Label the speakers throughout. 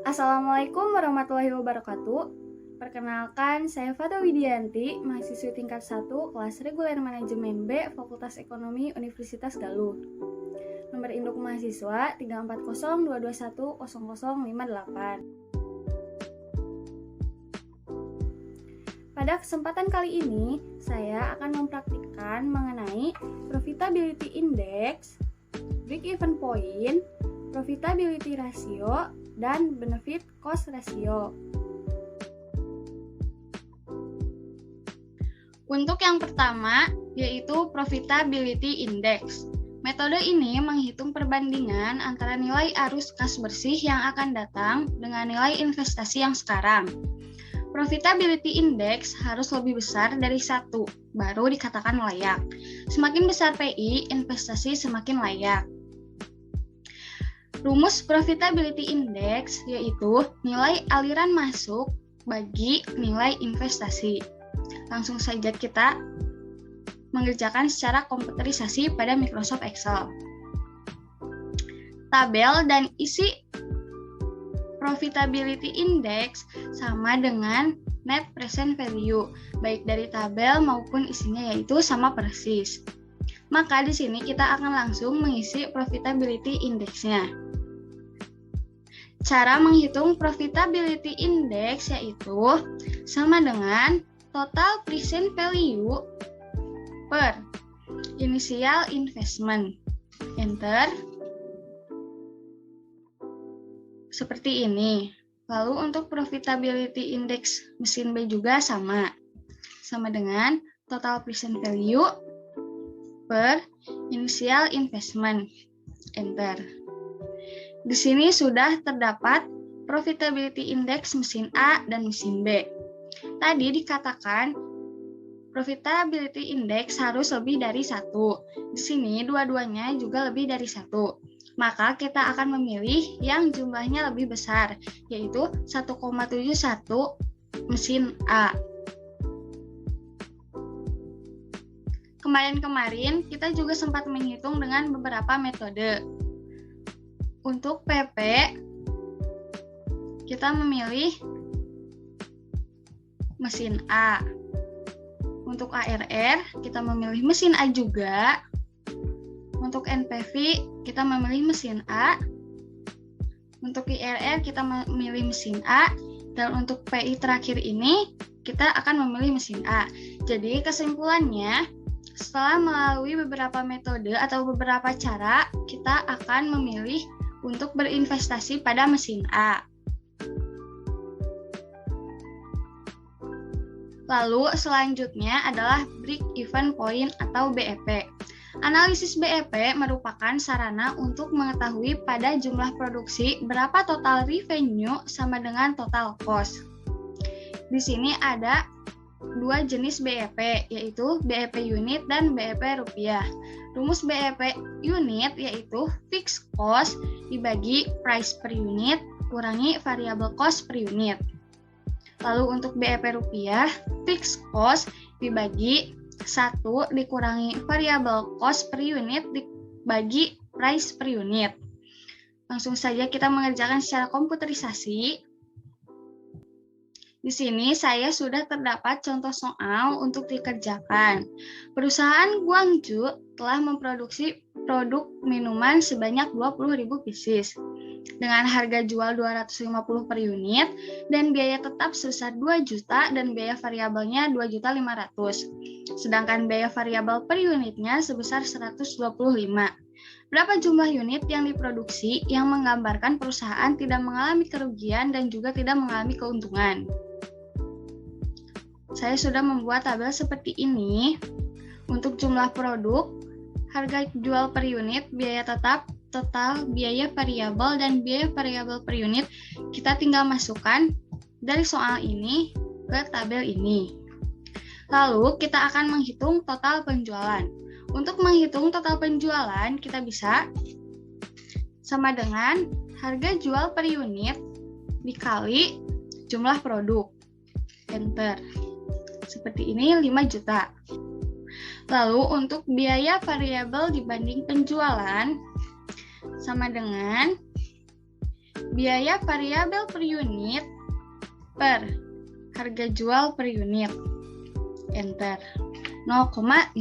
Speaker 1: Assalamualaikum warahmatullahi wabarakatuh. Perkenalkan, saya Fata Widianti, mahasiswi tingkat 1 kelas reguler manajemen B, Fakultas Ekonomi Universitas Galuh. Nomor induk mahasiswa 34022100058. Pada kesempatan kali ini, saya akan mempraktikkan mengenai profitability index, break-even point, profitability ratio, dan benefit cost ratio. Untuk yang pertama, yaitu profitability index. Metode ini menghitung perbandingan antara nilai arus kas bersih yang akan datang dengan nilai investasi yang sekarang. Profitability index harus lebih besar dari 1, baru dikatakan layak. Semakin besar PI, investasi semakin layak. Rumus profitability index yaitu nilai aliran masuk bagi nilai investasi. Langsung saja kita mengerjakan secara komputerisasi pada Microsoft Excel. Tabel dan isi profitability index sama dengan net present value, baik dari tabel maupun isinya yaitu sama persis. Maka di sini kita akan langsung mengisi profitability index-nya. Cara menghitung profitability index yaitu sama dengan total present value per initial investment. Enter. Seperti ini. Lalu untuk profitability index mesin B juga sama dengan total present value per initial investment. Enter. Di sini sudah terdapat profitability index mesin A dan mesin B. Tadi dikatakan profitability index harus lebih dari 1. Di sini dua-duanya juga lebih dari 1. Maka kita akan memilih yang jumlahnya lebih besar, yaitu 1,71 mesin A. Kemarin kita juga sempat menghitung dengan beberapa metode. Untuk PP, kita memilih mesin A. Untuk ARR, kita memilih mesin A juga. Untuk NPV, kita memilih mesin A. Untuk IRR, kita memilih mesin A. Dan untuk PI terakhir ini, kita akan memilih mesin A. Jadi kesimpulannya, setelah melalui beberapa metode atau beberapa cara, kita akan memilih untuk berinvestasi pada mesin A. Lalu selanjutnya adalah break-even point atau BEP. Analisis BEP merupakan sarana untuk mengetahui pada jumlah produksi berapa total revenue sama dengan total cost. Di sini ada dua jenis BEP, yaitu BEP unit dan BEP rupiah. Rumus BEP unit yaitu fixed cost dibagi price per unit kurangi variable cost per unit. Lalu untuk BEP rupiah, fixed cost dibagi 1 dikurangi variable cost per unit dibagi price per unit. Langsung saja kita mengerjakan secara komputerisasi. Di sini saya sudah terdapat contoh soal untuk dikerjakan. Perusahaan Guangzhou telah memproduksi produk minuman sebanyak 20.000 pieces dengan harga jual 250 per unit dan biaya tetap sebesar 2 juta dan biaya variabelnya 2.500.000. Sedangkan biaya variabel per unitnya sebesar 125. Berapa jumlah unit yang diproduksi yang menggambarkan perusahaan tidak mengalami kerugian dan juga tidak mengalami keuntungan? Saya sudah membuat tabel seperti ini. Untuk jumlah produk, harga jual per unit, biaya tetap, total, biaya variabel, dan biaya variabel per unit, kita tinggal masukkan dari soal ini ke tabel ini. Lalu kita akan menghitung total penjualan. Untuk menghitung total penjualan, kita bisa sama dengan harga jual per unit dikali jumlah produk. Enter. Seperti ini 5 juta. Lalu untuk biaya variabel dibanding penjualan sama dengan biaya variabel per unit per harga jual per unit. Enter. 0,50.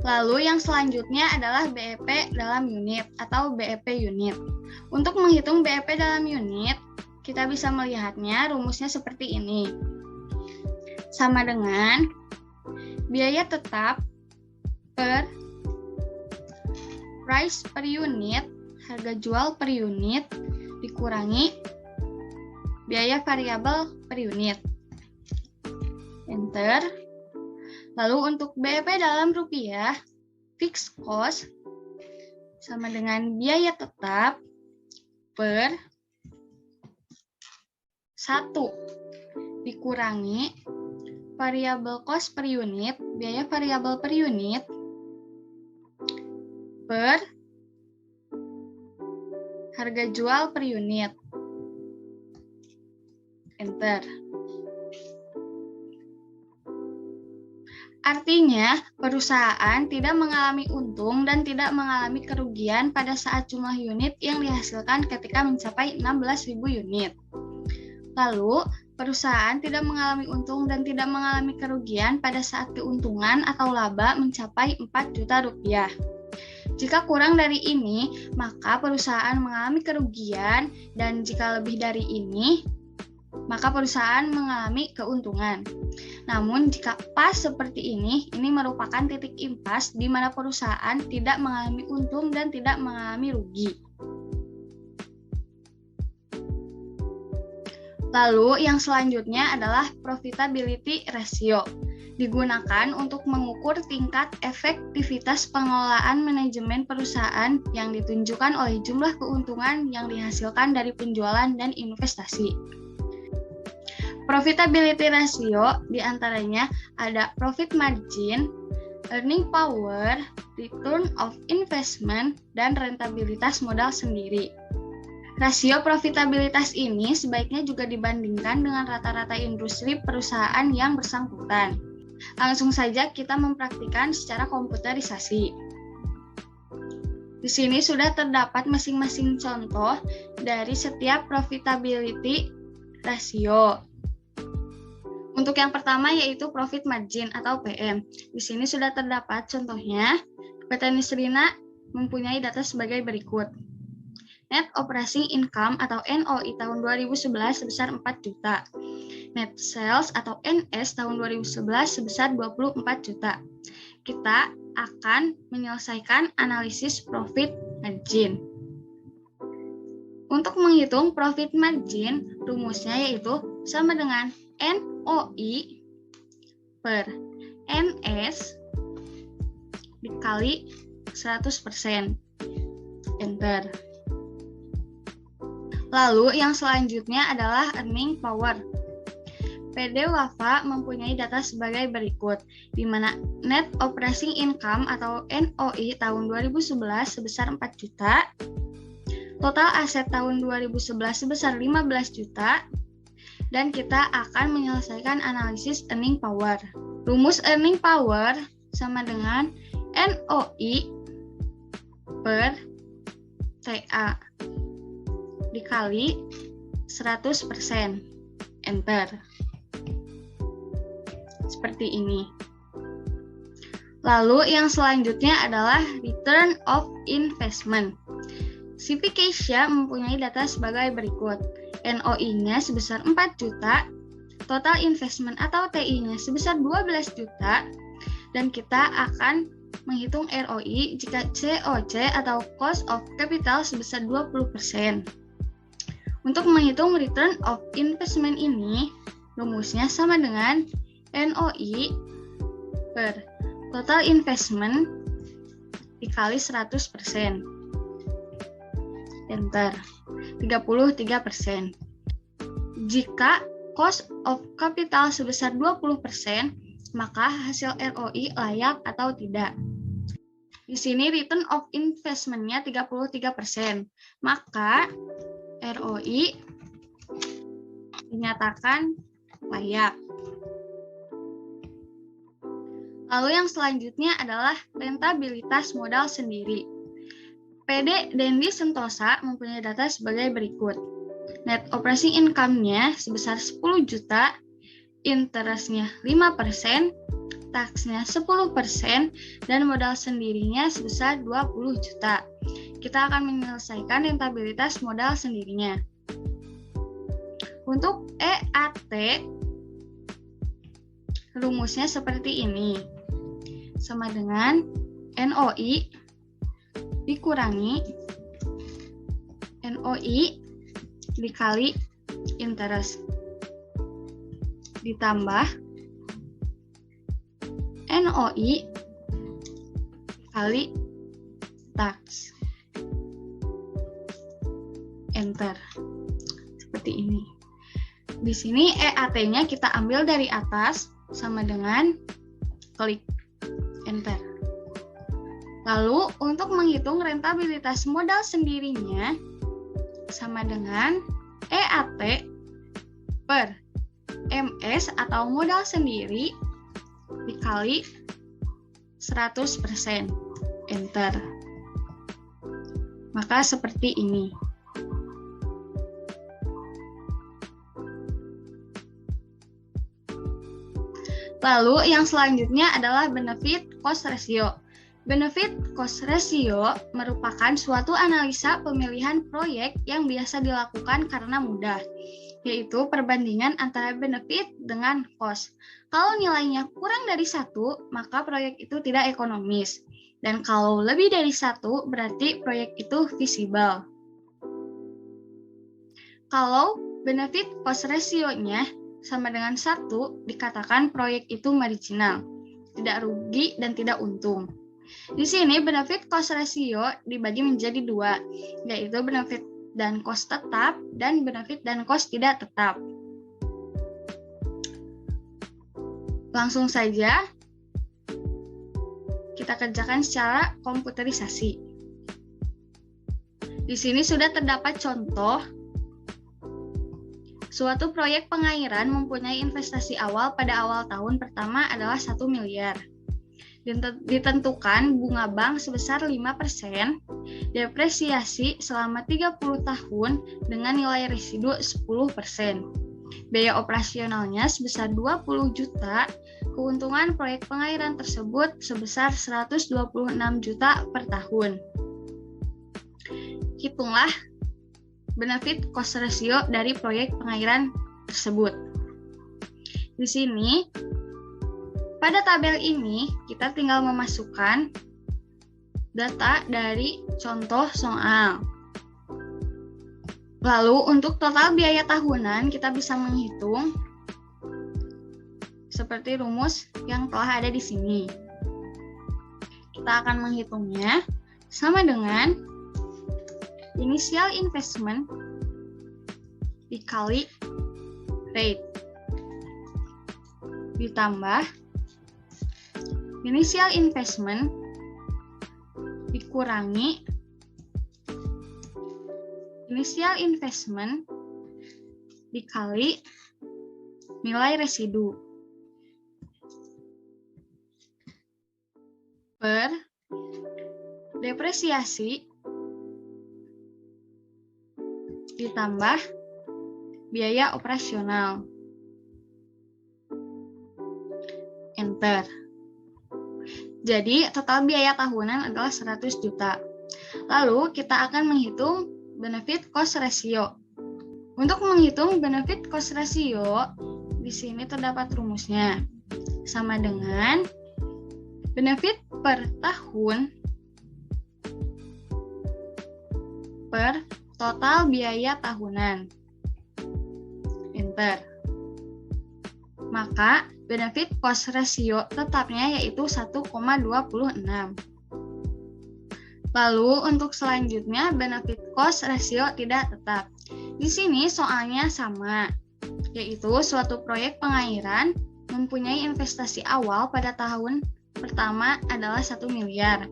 Speaker 1: Lalu yang selanjutnya adalah BEP dalam unit atau BEP unit. Untuk menghitung BEP dalam unit, kita bisa melihatnya rumusnya seperti ini. Sama dengan biaya tetap per price per unit, harga jual per unit, dikurangi biaya variabel per unit. Enter. Lalu untuk BEP dalam rupiah, fixed cost sama dengan biaya tetap per 1 dikurangi variabel cost per unit, biaya variabel per unit per harga jual per unit. Enter. Artinya, perusahaan tidak mengalami untung dan tidak mengalami kerugian pada saat jumlah unit yang dihasilkan ketika mencapai 16.000 unit. Lalu, perusahaan tidak mengalami untung dan tidak mengalami kerugian pada saat keuntungan atau laba mencapai 4 juta rupiah. Jika kurang dari ini, maka perusahaan mengalami kerugian, dan jika lebih dari ini, maka perusahaan mengalami keuntungan. Namun, jika pas seperti ini merupakan titik impas di mana perusahaan tidak mengalami untung dan tidak mengalami rugi. Lalu, yang selanjutnya adalah profitability ratio. Digunakan untuk mengukur tingkat efektivitas pengelolaan manajemen perusahaan yang ditunjukkan oleh jumlah keuntungan yang dihasilkan dari penjualan dan investasi. Profitability ratio diantaranya ada profit margin, earning power, return of investment, dan rentabilitas modal sendiri. Rasio profitabilitas ini sebaiknya juga dibandingkan dengan rata-rata industri perusahaan yang bersangkutan. Langsung saja kita mempraktikkan secara komputerisasi. Di sini sudah terdapat masing-masing contoh dari setiap profitability ratio. Untuk yang pertama yaitu profit margin atau PM. Di sini sudah terdapat contohnya. PT Nisrina mempunyai data sebagai berikut. Net Operating Income atau NOI tahun 2011 sebesar 4 juta. Net Sales atau NS tahun 2011 sebesar 24 juta. Kita akan menyelesaikan analisis profit margin. Untuk menghitung profit margin, rumusnya yaitu sama dengan NOI per NS dikali 100%. Enter. Lalu yang selanjutnya adalah earning power. PD Wafa mempunyai data sebagai berikut, di mana net operating income atau NOI tahun 2011 sebesar 4 juta, total aset tahun 2011 sebesar 15 juta, dan kita akan menyelesaikan analisis earning power. Rumus earning power sama dengan NOI per TA dikali 100%. Enter. Seperti ini. Lalu yang selanjutnya adalah return of investment. CP Asia mempunyai data sebagai berikut. NOI-nya sebesar 4 juta, total investment atau TI-nya sebesar 12 juta, dan kita akan menghitung ROI jika COC atau cost of capital sebesar 20%. Untuk menghitung return of investment ini, rumusnya sama dengan NOI per total investment dikali 100%. Enter. 33%. Jika cost of capital sebesar 20%, maka hasil ROI layak atau tidak. Di sini return of investment-nya 33%, maka ROI dinyatakan layak. Lalu yang selanjutnya adalah rentabilitas modal sendiri. PD Dendi Sentosa mempunyai data sebagai berikut. Net operating income-nya sebesar 10 juta, interest-nya 5%, tax-nya 10%, dan modal sendirinya sebesar 20 juta. Kita akan menyelesaikan rentabilitas modal sendirinya. Untuk EAT, rumusnya seperti ini. Sama dengan NOI dikurangi NOI dikali interest ditambah NOI dikali tax. Enter. Seperti ini. Di sini EAT-nya kita ambil dari atas sama dengan klik enter. Lalu untuk menghitung rentabilitas modal sendirinya sama dengan EAT per MS atau modal sendiri dikali 100%. Enter. Maka seperti ini. Lalu yang selanjutnya adalah benefit cost ratio. Benefit cost ratio merupakan suatu analisa pemilihan proyek yang biasa dilakukan karena mudah, yaitu perbandingan antara benefit dengan cost. Kalau nilainya kurang dari 1, maka proyek itu tidak ekonomis. Dan kalau lebih dari 1, berarti proyek itu visible. Kalau benefit cost ratio-nya sama dengan 1, dikatakan proyek itu marginal, tidak rugi dan tidak untung. Di sini benefit cost ratio dibagi menjadi 2, yaitu benefit dan cost tetap dan benefit dan cost tidak tetap. Langsung saja kita kerjakan secara komputerisasi. Di sini sudah terdapat contoh. Suatu proyek pengairan mempunyai investasi awal pada awal tahun pertama adalah 1 miliar. Ditentukan bunga bank sebesar 5%, depresiasi selama 30 tahun dengan nilai residu 10%. Biaya operasionalnya sebesar 20 juta, keuntungan proyek pengairan tersebut sebesar 126 juta per tahun. Hitunglah benefit cost ratio dari proyek pengairan tersebut. Di sini, pada tabel ini, kita tinggal memasukkan data dari contoh soal. Lalu, untuk total biaya tahunan, kita bisa menghitung seperti rumus yang telah ada di sini. Kita akan menghitungnya sama dengan initial investment dikali rate ditambah initial investment dikurangi initial investment dikali nilai residu per depresiasi ditambah biaya operasional. Enter. Jadi, total biaya tahunan adalah 100 juta. Lalu, kita akan menghitung benefit cost ratio. Untuk menghitung benefit cost ratio, di sini terdapat rumusnya. Sama dengan benefit per tahun per total biaya tahunan. Enter. Maka benefit cost ratio tetapnya yaitu 1,26. Lalu untuk selanjutnya benefit cost ratio tidak tetap. Di sini soalnya sama, yaitu suatu proyek pengairan mempunyai investasi awal pada tahun pertama adalah 1 miliar.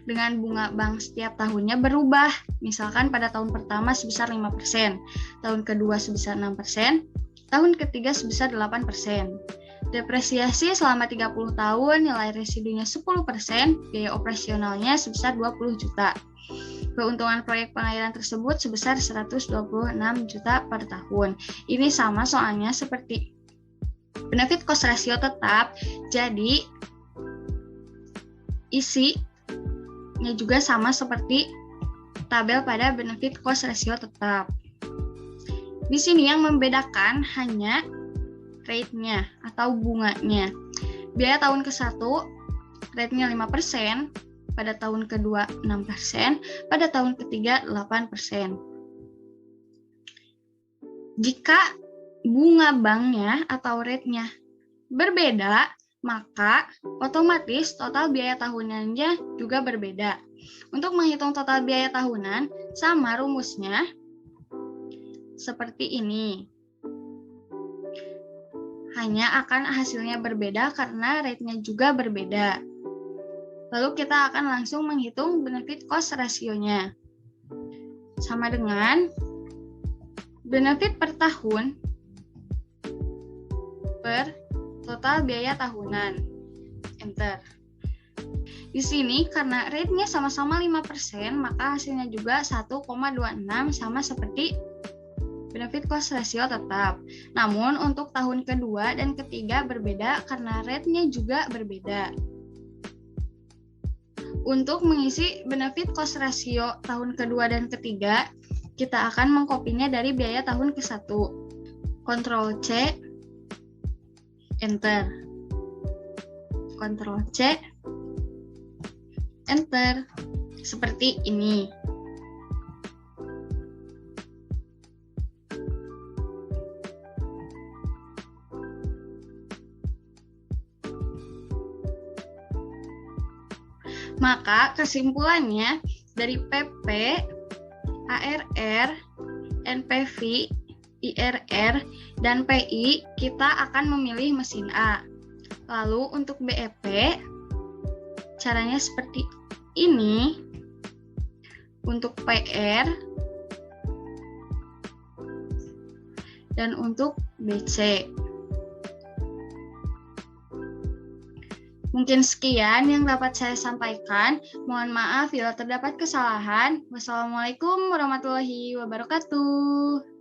Speaker 1: Dengan bunga bank setiap tahunnya berubah, misalkan pada tahun pertama sebesar 5%, tahun kedua sebesar 6%, tahun ketiga sebesar 8%. Depresiasi selama 30 tahun, nilai residunya 10%, biaya operasionalnya sebesar 20 juta. Keuntungan proyek pengairan tersebut sebesar 126 juta per tahun. Ini sama soalnya seperti benefit cost ratio tetap, jadi isinya juga sama seperti tabel pada benefit cost ratio tetap. Di sini yang membedakan hanya rate-nya atau bunganya. Biaya tahun ke-1 rate-nya 5%, pada tahun kedua 6%, pada tahun ketiga 8%. Jika bunga banknya atau rate-nya berbeda, maka otomatis total biaya tahunannya juga berbeda. Untuk menghitung total biaya tahunan, sama rumusnya seperti ini. Hanya akan hasilnya berbeda karena rate-nya juga berbeda. Lalu kita akan langsung menghitung benefit cost ratio-nya. Sama dengan benefit per tahun per total biaya tahunan. Enter. Di sini karena rate-nya sama-sama 5%, maka hasilnya juga 1,26 sama seperti benefit cost ratio tetap. Namun untuk tahun kedua dan ketiga berbeda karena rate-nya juga berbeda. Untuk mengisi benefit cost ratio tahun kedua dan ketiga, kita akan mengkopinya dari biaya tahun ke-1. Ctrl C, Enter. Ctrl C, Enter. Seperti ini. Maka kesimpulannya dari PP, ARR, NPV, IRR, dan PI kita akan memilih mesin A. Lalu untuk BEP caranya seperti ini. Untuk PR dan untuk BC. Mungkin sekian yang dapat saya sampaikan. Mohon maaf bila terdapat kesalahan. Wassalamualaikum warahmatullahi wabarakatuh.